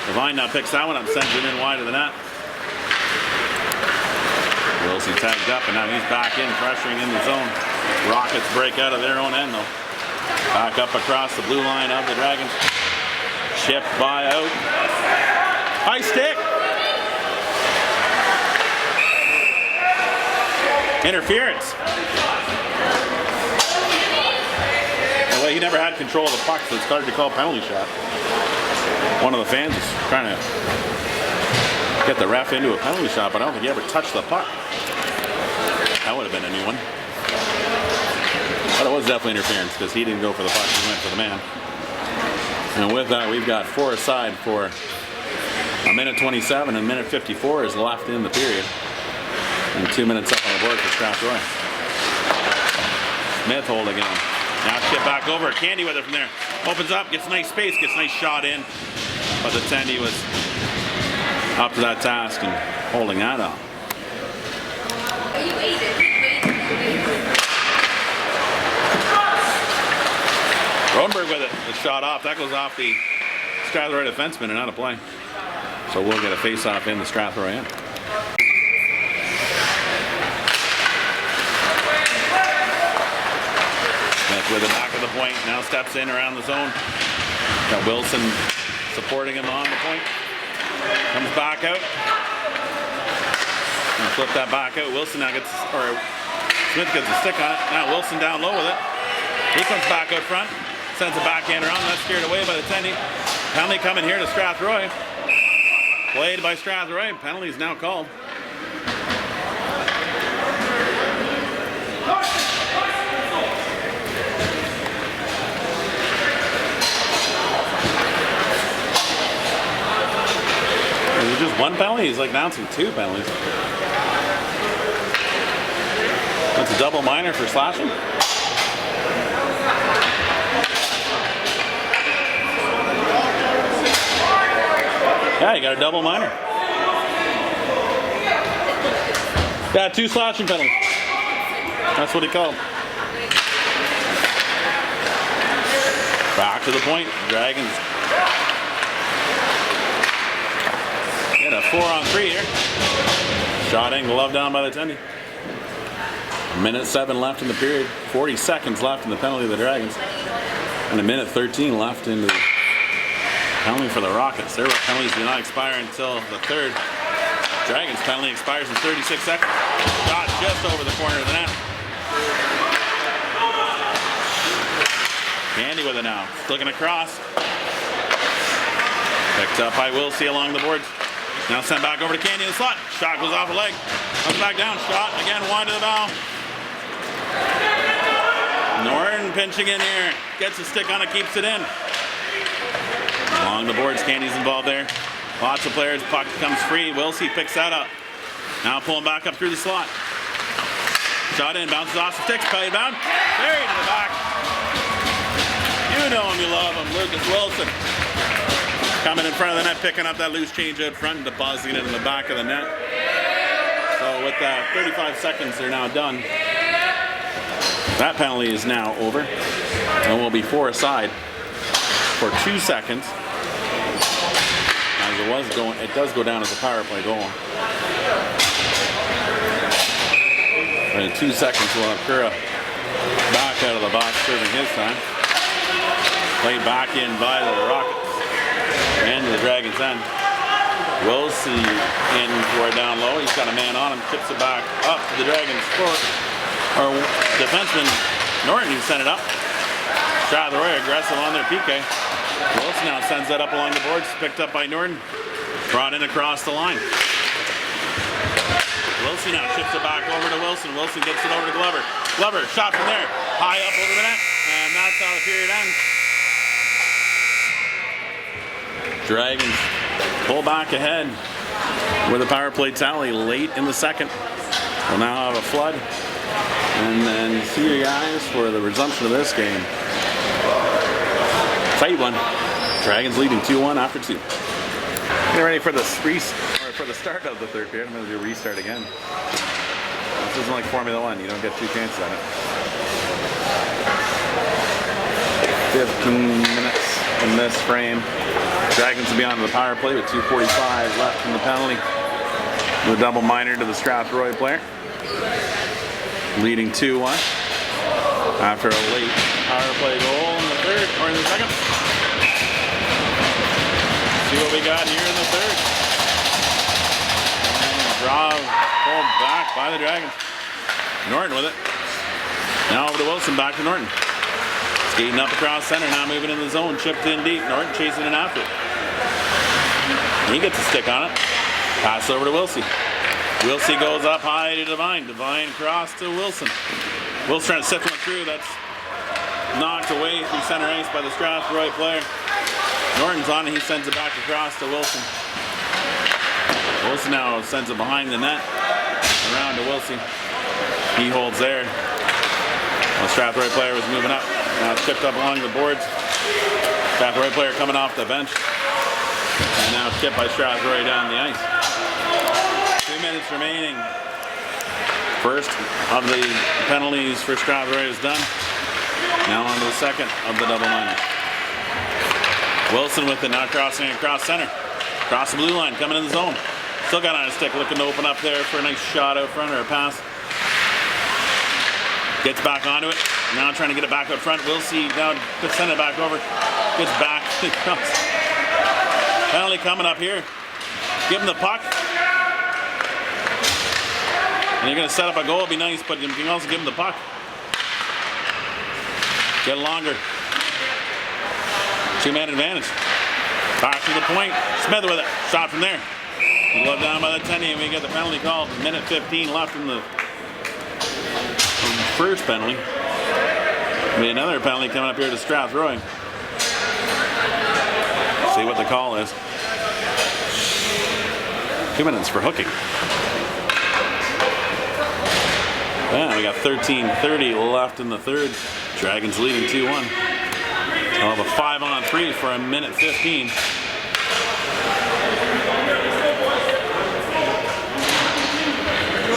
Devine now picks that one up, sends it in wide of the net. Wilsey tagged up, and now he's back in, pressuring in the zone. Rockets break out of their own end, though. Back up across the blue line of the Dragons. Chip by out. High stick. Interference. Well, he never had control of the puck, so it's hard to call penalty shot. One of the fans is trying to get the ref into a penalty shot, but I don't think he ever touched the puck. That would have been a new one. But it was definitely interference because he didn't go for the puck, he went for the man. And with that, we've got 4 aside for a minute 27, and minute 54 is left in the period. And 2 minutes up on the board for Strathroy. Smith holding on. Now chip back over. Candy with it from there. Opens up, gets nice space, gets nice shot in. But the Tendy was up to that task and holding that up. Rodenberg with it. The shot off. That goes off the Strathroy defenseman and out of play. So we'll get a face-off in the Strathroy end. Smith with the back of the point. Now steps in around the zone. Got Wilson supporting him on the point. Comes back out. Gonna flip that back out. Wilson now gets, or Smith gets a stick on it. Now Wilson down low with it. He comes back out front. Sends a backhand around. That's scared away by the Tendy. Penalty coming here to Strathroy. Played by Strathroy. Penalty is now called. Is it just one penalty? He's like announcing two penalties. That's a double minor for slashing. Yeah, you got a double minor. Yeah, 2 slashing penalties. That's what he called. Back to the point. Dragons get a 4-on-3 here. Shot in, glove down by the Tendy. 1:07 left in the period. 40 seconds left in the penalty of the Dragons. And 1:13 left in the penalty for the Rockets. Their penalties do not expire until the third. Dragons penalty expires in 36 seconds. Shot just over the corner of the net. Candy with it now. Looking across. Picked up by Wilsey along the boards. Now sent back over to Candy in the slot. Shot goes off a leg. Comes back down. Shot again wide to the bow. Norton pinching in here. Gets a stick on it, keeps it in. Along the boards, Candy's involved there. Lots of players. Puck comes free. Wilsey picks that up. Now pulling back up through the slot. Shot in, bounces off the sticks, played bound. Buried to the back. You know him, you love him. Lucas Wilson. Coming in front of the net, picking up that loose change out front and depositing it in the back of the net. So with 35 seconds, they're now done. That penalty is now over. And will be 4 aside for 2 seconds. As it was going, it does go down as a power play goal. And in 2 seconds, we'll have Kura back out of the box, serving his time. Played back in by the Rockets. And the Dragons end. Wilsey in for it down low. He's got a man on him. Chips it back up to the Dragons. Or defenseman Norton, who sent it up. Strathroy aggressive on their PK. Wilson now sends that up along the boards. Picked up by Norton. Brought in across the line. Wilson now chips it back over to Wilson. Wilson gets it over to Glover. Glover, shot from there. High up over the net. And that's how the period ends. Dragons pull back ahead with a power play tally late in the second. We'll now have a flood. And then see you guys for the resumption of this game. Tight one. Dragons leading 2-1 after 2. Get ready for the start of the third period. I'm going to do a restart again. This isn't like Formula 1. You don't get 2 chances at it. 15 minutes in this frame. Dragons will be on the power play with 2:45 left in the penalty. With a double minor to the Strathroy player. Leading 2-1 after a late power play goal in the third, or in the second. See what we got here in the third. And draw pulled back by the Dragons. Norton with it. Now over to Wilson, back to Norton. Skating up across center, now moving in the zone, chipped in deep. Norton chasing it after it. He gets a stick on it. Pass over to Wilsey. Wilsey goes up high to Devine. Devine cross to Wilson. Wilson trying to sift one through. That's knocked away through center ice by the Strathroy player. Norton's on it. He sends it back across to Wilson. Wilson now sends it behind the net. Around to Wilsey. He holds there. The Strathroy player was moving up. Now it's chipped up along the boards. Strathroy player coming off the bench. And now it's chipped by Strathroy down the ice. 2 minutes remaining. First of the penalties for Strathroy is done. Now on to the second of the double minor. Wilson with it, now crossing across center. Across the blue line, coming in the zone. Still got on a stick, looking to open up there for a nice shot out front or a pass. Gets back onto it. Now trying to get it back out front. We'll see now to send it back over. Gets back. Penalty coming up here. Give him the puck. And you're going to set up a goal, it'd be nice, but you can also give him the puck. Get longer. Two-man advantage. Back to the point. Smith with it. Shot from there. Glove down by the 10, and we get the penalty called. Minute 15 left in the first penalty. Be another penalty coming up here to Strathroy. See what the call is. 2 minutes for hooking. Yeah, we got 13:30 left in the third. Dragons leading 2-1. We'll have a 5-on-3 for a minute 15.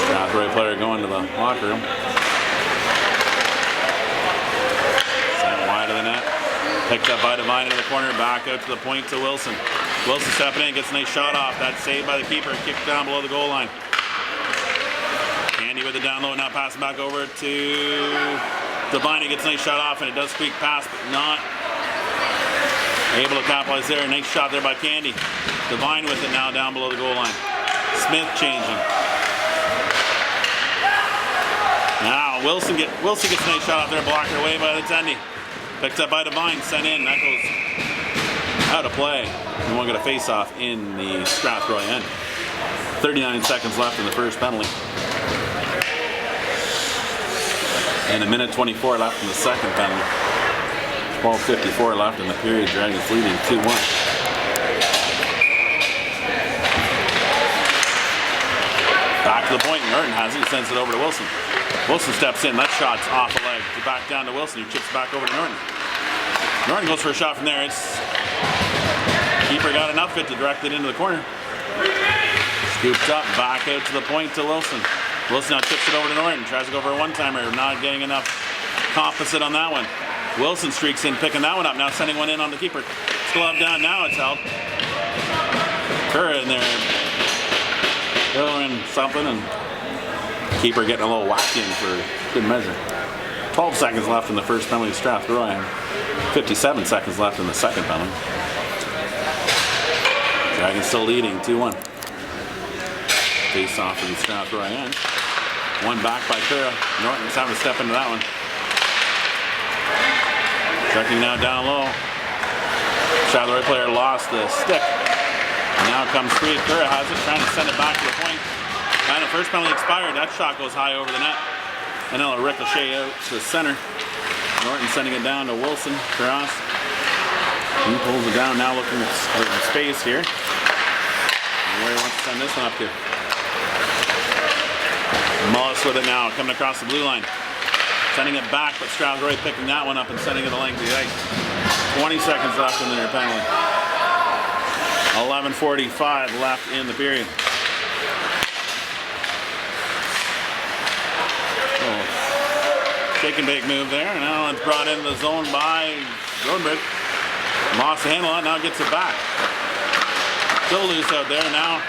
Strathroy player going to the locker room. Wide of the net. Picked up by Devine into the corner. Back out to the point to Wilson. Wilson stepping in, gets a nice shot off. That's saved by the keeper. Kicked down below the goal line. Candy with the down low. Now passing back over to Devine. He gets a nice shot off, and it does squeak past, but not able to capitalize there. Nice shot there by Candy. Devine with it now down below the goal line. Smith changing. Now Wilson gets a nice shot off there, blocked away by the Tendy. Picked up by Devine, sent in. That goes out of play. We won't get a face-off in the Strathroy end. 39 seconds left in the first penalty. And a minute 24 left in the second penalty. 12:54 left in the period. Dragons leading 2-1. Back to the point. Norton has it. He sends it over to Wilson. Wilson steps in. That shot's off the leg. Back down to Wilson. He chips back over to Norton. Norton goes for a shot from there. Keeper got enough of it to direct it into the corner. Scooped up. Back out to the point to Wilson. Wilson now chips it over to Norton. Tries to go for a one-timer. Not getting enough composite on that one. Wilson streaks in, picking that one up. Now sending one in on the keeper. Glove down. Now it's held. Curra in there. Doing something, and keeper getting a little whacked in for good measure. 12 seconds left in the first penalty to Strathroy. 57 seconds left in the second penalty. Dragons still leading 2-1. Face off in the Strathroy end. One back by Curra. Norton's having to step into that one. Checking now down low. Strathroy player lost the stick. And now comes free. Curra has it, trying to send it back to the point. And the first penalty expired. That shot goes high over the net. And now a ricochet out to the center. Norton sending it down to Wilson. Cross. He pulls it down now, looking at space here. And where he wants to send this one up to. Mullis with it now, coming across the blue line. Sending it back, but Strathroy picking that one up and sending it the length of the ice. 20 seconds left in their penalty. 11:45 left in the period. Oh, shake and bake move there. Now it's brought into the zone by Rodenberg. Lost the handle on it, now gets it back. Still loose out there now.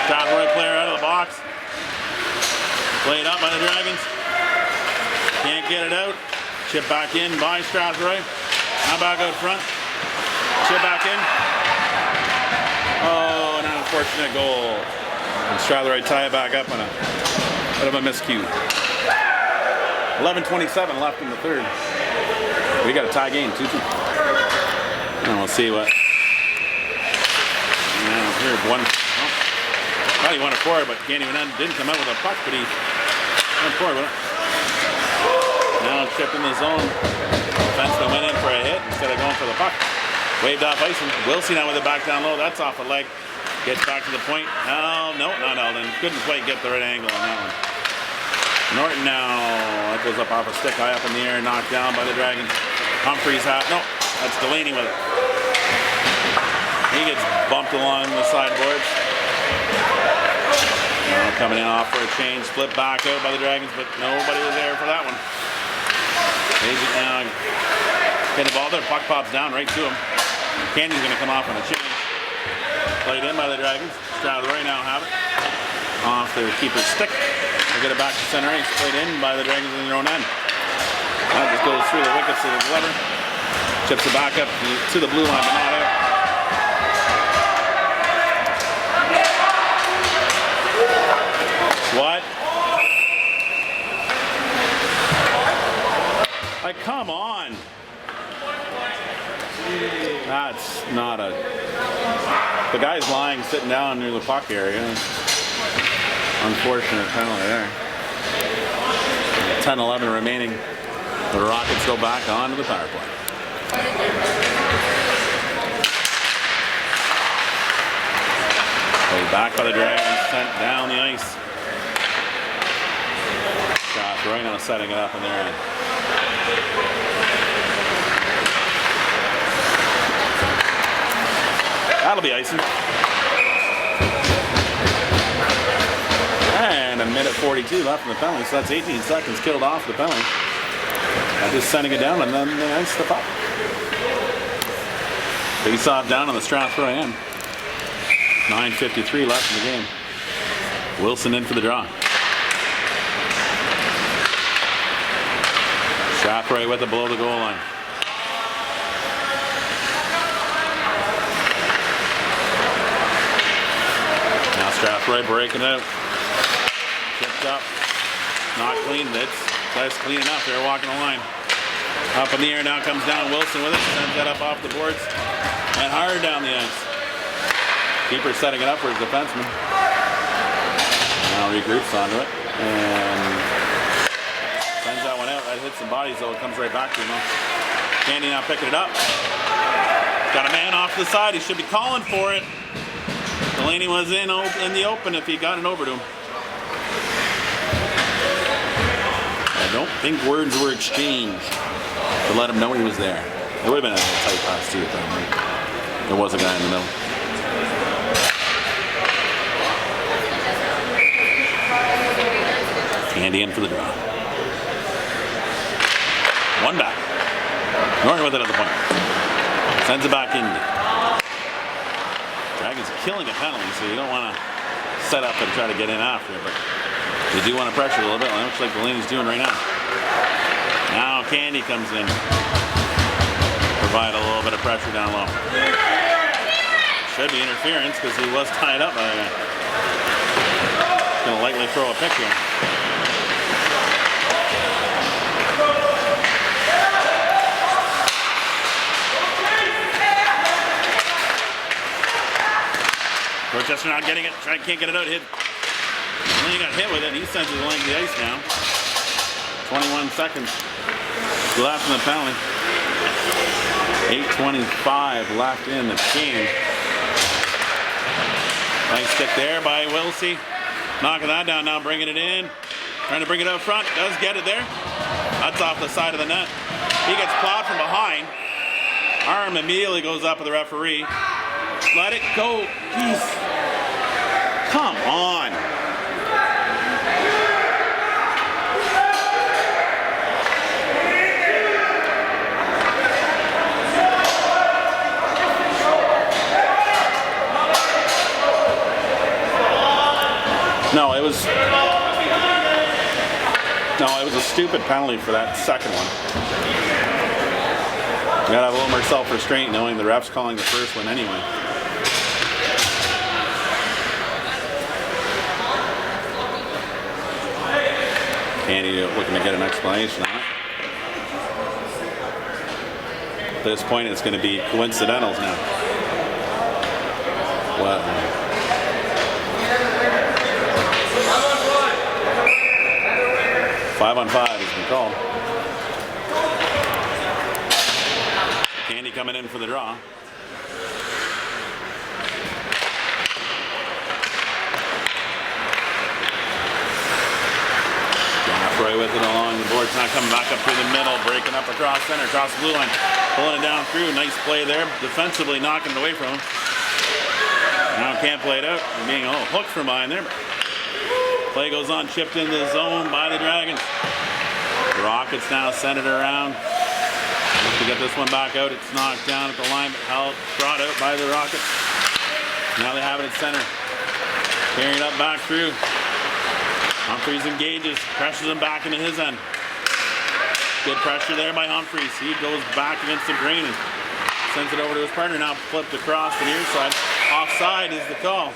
Strathroy player out of the box. Played up by the Dragons. Can't get it out. Chip back in by Strathroy. Now back out front. Chip back in. Oh, an unfortunate goal. And Strathroy tie it back up on a bit of a miscue. 11:27 left in the third. We got a tie game, 2-2. And we'll see what. Now here, one. Oh, thought he went forward, but can't even didn't come out with a puck, but he went forward with it. Now chip in the zone. Defenseman went in for a hit instead of going for the puck. Waved off ice. Wilson now with it back down low. That's off a leg. Gets back to the point. Oh, no, not Eldon. Couldn't quite get the right angle on that one. Norton now. That goes up off a stick high up in the air. Knocked down by the Dragons. Humphreys half. No, that's Delaney with it. He gets bumped along the sideboards. Now coming in off for a change. Split back out by the Dragons, but nobody was there for that one. Agent now get the ball there. Puck pops down right to him. Candy's going to come off on a change. Played in by the Dragons. Strathroy now have it. Off their keeper's stick. They get it back to center ice. Played in by the Dragons in their own end. That just goes through the wickets of the Glover. Chips it back up to the blue line, but not out. What? Like, come on. That's not a... The guy's lying, sitting down near the puck area. Unfortunate penalty there. 10-11 remaining. The Rockets go back onto the power play. Played back by the Dragons, sent down the ice. Strathroy now setting it up in their end. That'll be icing. And a minute 42 left in the penalty, so that's 18 seconds killed off the penalty. Just sending it down and then they ice the puck. Face off down on the Strathroy end. 9:53 left in the game. Wilson in for the draw. Strathroy with it below the goal line. Now Strathroy breaking out. Tipped up. Not clean. That's clean enough. They're walking the line. Up in the air now comes down Wilson with it. Sends that up off the boards. And hard down the ice. Keeper setting it up for his defenseman. Now regroups onto it. And sends that one out. That hits some bodies, though. It comes right back to him. Candy now picking it up. Got a man off to the side. He should be calling for it. Delaney was in the open if he got it over to him. I don't think words were exchanged to let him know he was there. It would have been a tight pass too at that point. There was a guy in the middle. Candy in for the draw. One back. Norton with it at the point. Sends it back in. Dragons killing a penalty, so you don't want to set up and try to get in after it, but you do want to pressure a little bit. Looks like Delaney's doing right now. Now Candy comes in. Provide a little bit of pressure down low. Should be interference because he was tied up by the guy. Going to lightly throw a pick here. Dorchester not getting it. Can't get it out. Hit. Delaney got hit with it. He sends it along the ice now. 21 seconds left in the penalty. 8:25 left in the game. Nice stick there by Wilsey. Knocking that down now, bringing it in. Trying to bring it up front. Does get it there. That's off the side of the net. He gets plowed from behind. Arm immediately goes up with the referee. Let it go. Jeez. Come on. it was a stupid penalty for that second one. You gotta have a little more self-restraint knowing the ref's calling the first one anyway. Andy looking to get an explanation on it. At this point, it's going to be coincidentals now. What? 5-on-5 has been called. Candy coming in for the draw. Strathroy with it along the boards, now coming back up through the middle, breaking up across center, across the blue line, pulling it down through. Nice play there, defensively knocking it away from him. Now can't play it out, being hooked from behind there. Play goes on, chipped into the zone by the Dragons. The Rockets now send it around. To get this one back out, it's knocked down at the line, but held, brought out by the Rockets. Now they have it at center. Carrying it up back through. Humphreys engages, pressures him back into his end. Good pressure there by Humphreys. He goes back against the green and sends it over to his partner. Now flipped across the near side. Offside is the call.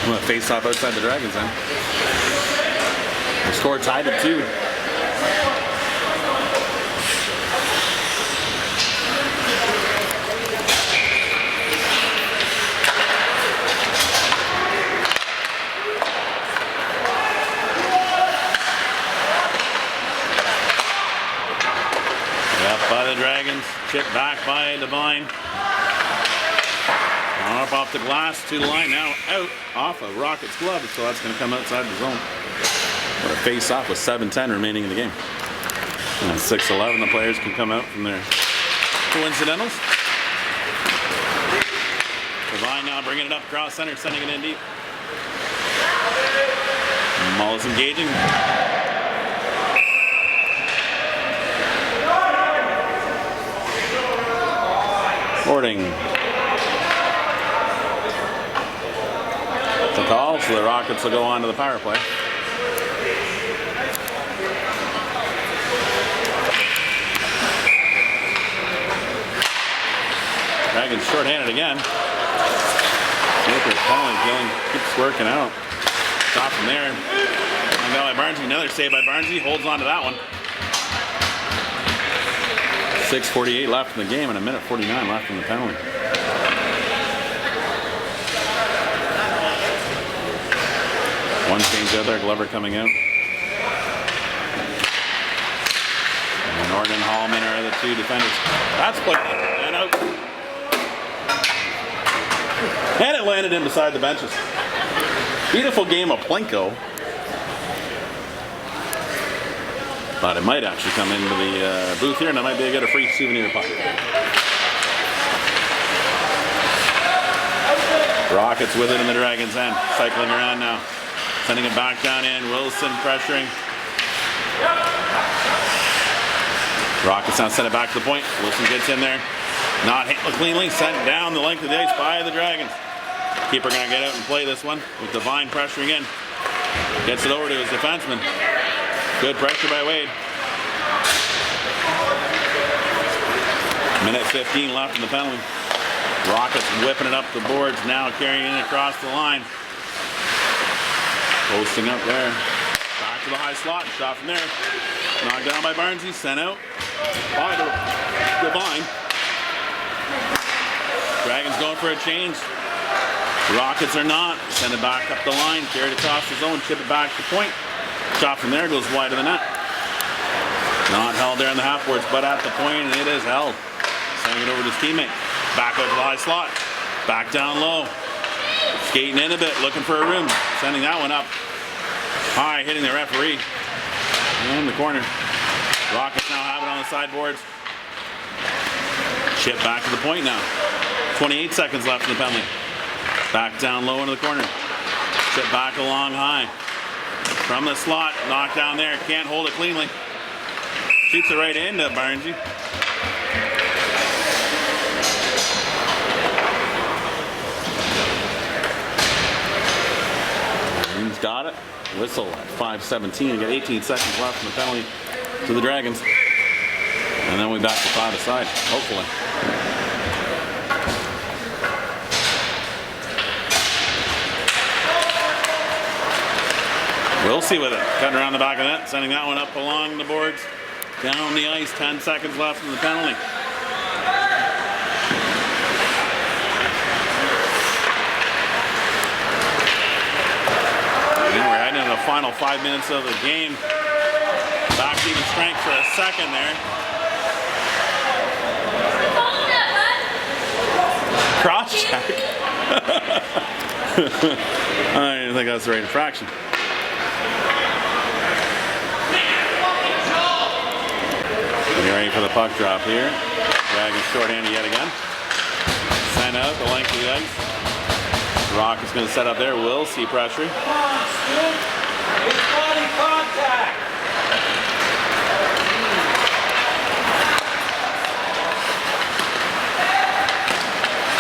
I'm going to face off outside the Dragons then. The score tied at 2. By the Dragons, chipped back by Devine. Up off the glass to the line, now out off of Rockets' glove, so that's going to come outside the zone. What a face-off with 7:10 remaining in the game. And 6:11, the players can come out from their coincidentals. Devine now bringing it up across center, sending it in deep. Mullis engaging. Boarding. The call, so the Rockets will go on to the power play. Dragons short-handed again. Gillen keeps working out. Stop from there. And by Barnesy, another save by Barnesy, holds on to that one. 6:48 left in the game and 1:49 left in the penalty. One change out there, Glover coming out. And Norton and Hallman are the two defenders. That's put and out. And it landed in beside the benches. Beautiful game of Plinko. But it might actually come into the booth here, and that might be a good free souvenir puck. Rockets with it in the Dragons' end. Cycling around now. Sending it back down in. Wilson pressuring. Rockets now send it back to the point. Wilson gets in there. Not handled cleanly. Sent down the length of the ice by the Dragons. Keeper going to get out and play this one with Devine pressuring in. Gets it over to his defenseman. Good pressure by Wade. Minute 15 left in the penalty. Rockets whipping it up the boards, now carrying it across the line. Posting up there. Back to the high slot, shot from there. Knocked down by Barnesy, sent out by Devine. Dragons going for a change. Rockets are not. Send it back up the line, carried across the zone, chip it back to point. Shot from there goes wide of the net. Not held there in the half boards, but at the point, and it is held. Sending it over to his teammate. Back out to the high slot. Back down low. Skating in a bit, looking for a room. Sending that one up high, hitting the referee. In the corner. Rockets now have it on the sideboards. Chip back to the point now. 28 seconds left in the penalty. Back down low into the corner. Chip back along high. From the slot, knocked down there. Can't hold it cleanly. Shoots it right into Barnesy. He's got it. Whistle at 5:17. We got 18 seconds left in the penalty to the Dragons. And then we back to 5 aside, hopefully. We'll see with it. Cutting around the back of the net, sending that one up along the boards. Down the ice, 10 seconds left in the penalty. And we're heading into the final 5 minutes of the game. Back to even strength for a second there. Cross check. I didn't think that was the right infraction. Getting ready for the puck drop here. Dragons shorthanded yet again. Send out the length of the ice. Rock is going to set up there. Will see pressure.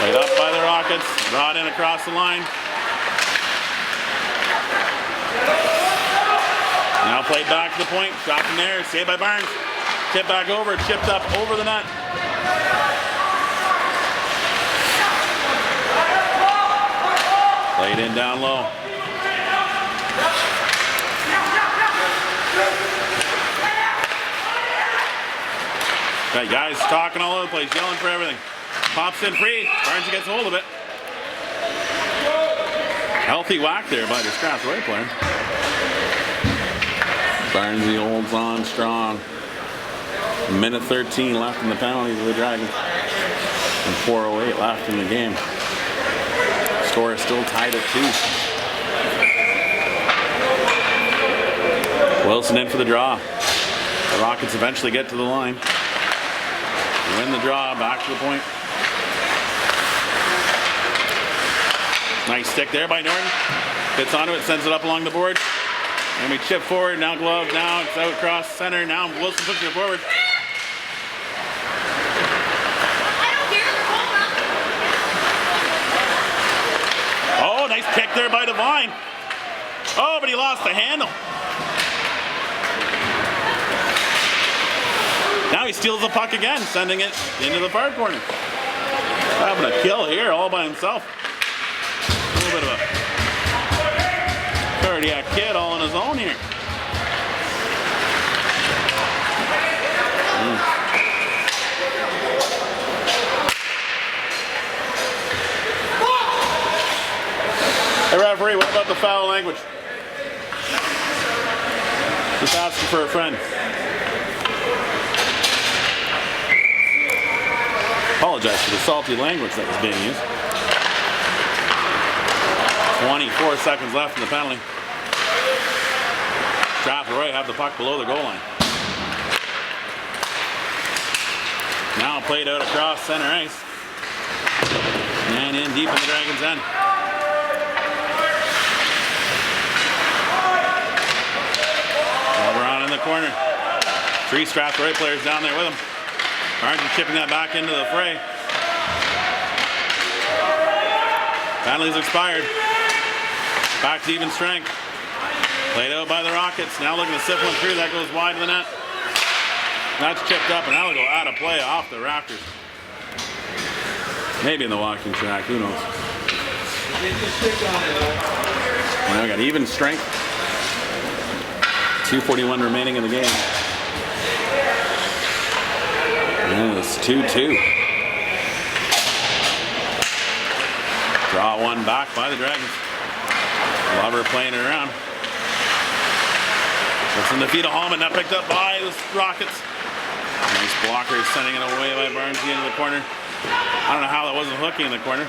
Played up by the Rockets, brought in across the line. Now played back to the point, shot from there, saved by Barnes. Tip back over, chipped up over the net. Played in down low. Got guys talking all over the place, yelling for everything. Pops in free, Barnes gets a hold of it. Healthy whack there by the Strathroy player. Barnesy holds on strong. Minute 13 left in the penalties of the Dragons. And 4:08 left in the game. Score is still tied at 2. Wilson in for the draw. The Rockets eventually get to the line. Win the draw, back to the point. Nice stick there by Norton. Hits onto it, sends it up along the board. And we chip forward, now glove, now it's out across center. Now Wilson pushing it forward. Oh, nice kick there by Devine. Oh, but he lost the handle. Now he steals the puck again, sending it into the far corner. Having a kill here all by himself. A little bit of a cardiac kid all on his own here. Hey referee, what about the foul language? Just asking for a friend. Apologize for the salty language that was being used. 24 seconds left in the penalty. Strathroy have the puck below the goal line. Now played out across center ice. And in deep in the Dragons' end. LeBron in the corner. 3 Strathroy players down there with him. Barnes is chipping that back into the fray. Penalties expired. Back to even strength. Played out by the Rockets. Now looking to sift one through. That goes wide of the net. That's chipped up and that'll go out of play off the rafters. Maybe in the walking track. Who knows? Now we got even strength. 2:41 remaining in the game. And it's 2-2. Draw one back by the Dragons. Glover playing it around. It's in the feet of Hallman, now picked up by the Rockets. Nice blocker, sending it away by Barnes into the corner. I don't know how that wasn't hooking in the corner.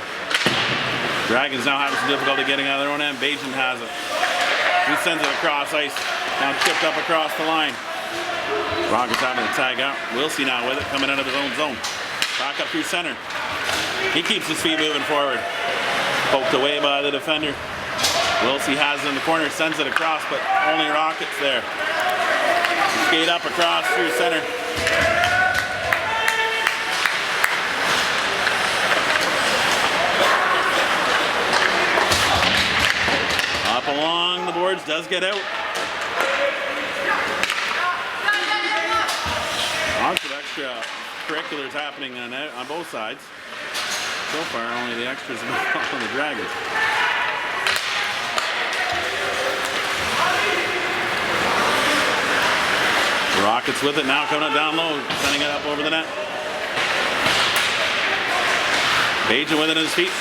Dragons now having some difficulty getting out of their own end. Bajan has it. He sends it across ice. Now chipped up across the line. Rockets having to tag out. Wilsey now with it, coming out of his own zone. Back up through center. He keeps his feet moving forward. Poked away by the defender. Wilsey has it in the corner, sends it across, but only Rockets there. Skate up across through center. Up along the boards, does get out. Lots of extra curriculars happening on both sides. So far, only the extras on the Dragons. The Rockets with it now, coming up down low, sending it up over the net. Bajan with it on his feet.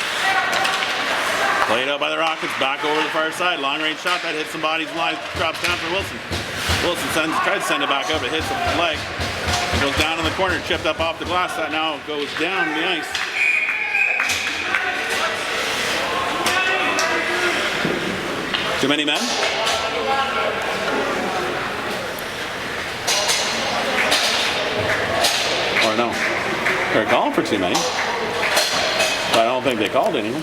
Played out by the Rockets, back over the far side. Long range shot that hits some bodies, drops down for Wilson. Wilson tries to send it back up, it hits the leg. It goes down in the corner, chipped up off the glass. That now goes down the ice. Too many men? Or no? They're calling for too many. But I don't think they called anyone.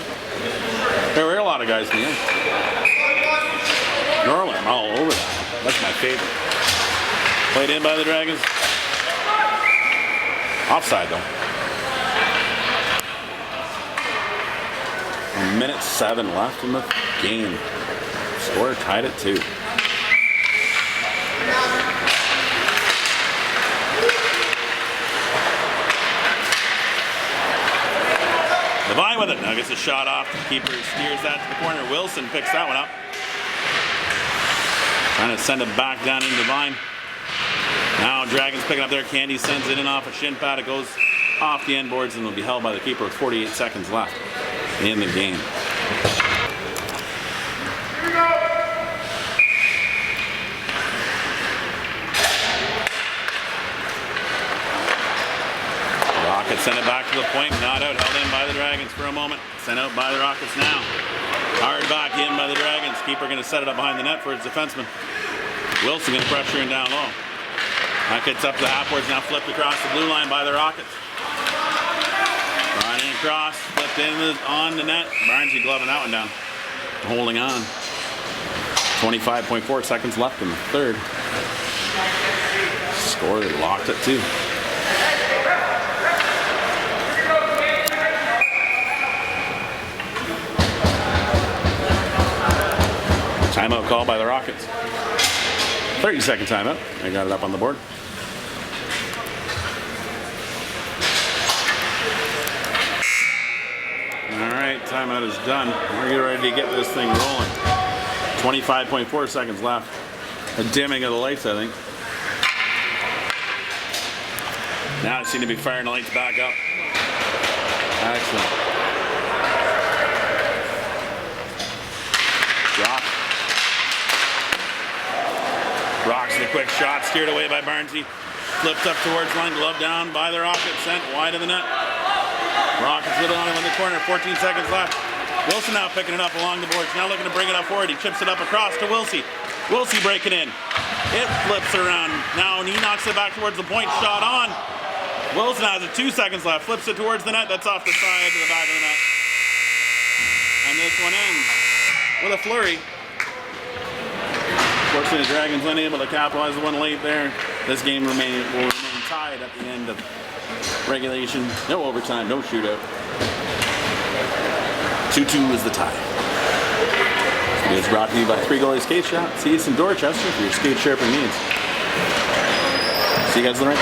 There were a lot of guys in here. Norland, I'm all over that. That's my favorite. Played in by the Dragons. Offside though. minute 7 left in the game. Score tied at 2. Devine with it. Now gets a shot off. The keeper steers that to the corner. Wilson picks that one up. Trying to send it back down in Devine. Now Dragons picking up there. Candy sends it in off a shin pad. It goes off the end boards and will be held by the keeper with 48 seconds left in the game. Rockets send it back to the point. Not out. Held in by the Dragons for a moment. Sent out by the Rockets now. Hard back in by the Dragons. Keeper going to set it up behind the net for his defenseman. Wilson going to pressure in down low. That gets up to the half boards. Now flipped across the blue line by the Rockets. Running across. Flipped in on the net. Barnesy gloving that one down. Holding on. 25.4 seconds left in the third. Score locked at 2. Timeout call by the Rockets. 30-second timeout. I got it up on the board. All right, timeout is done. We're getting ready to get this thing rolling. 25.4 seconds left. A dimming of the lights, I think. Now they seem to be firing the lights back up. Excellent. Drop. Rocks the quick shot, steered away by Barnesy. Flipped up towards line, glove down by the Rockets, sent wide of the net. Rockets with it on him in the corner, 14 seconds left. Wilson now picking it up along the boards, now looking to bring it up forward. He chips it up across to Wilsey. Wilsey breaking in. It flips around. Now he knocks it back towards the point, shot on. Wilson has it, 2 seconds left, flips it towards the net. That's off the side to the back of the net. And this one ends with a flurry. Fortunately, the Dragons unable to capitalize the one late there. This game will remain tied at the end of regulation. No overtime, no shootout. 2-2 is the tie. It is brought to you by 3 Goalie Skate Shop. See us in Dorchester for your skate sharpening needs. See you guys in the rink.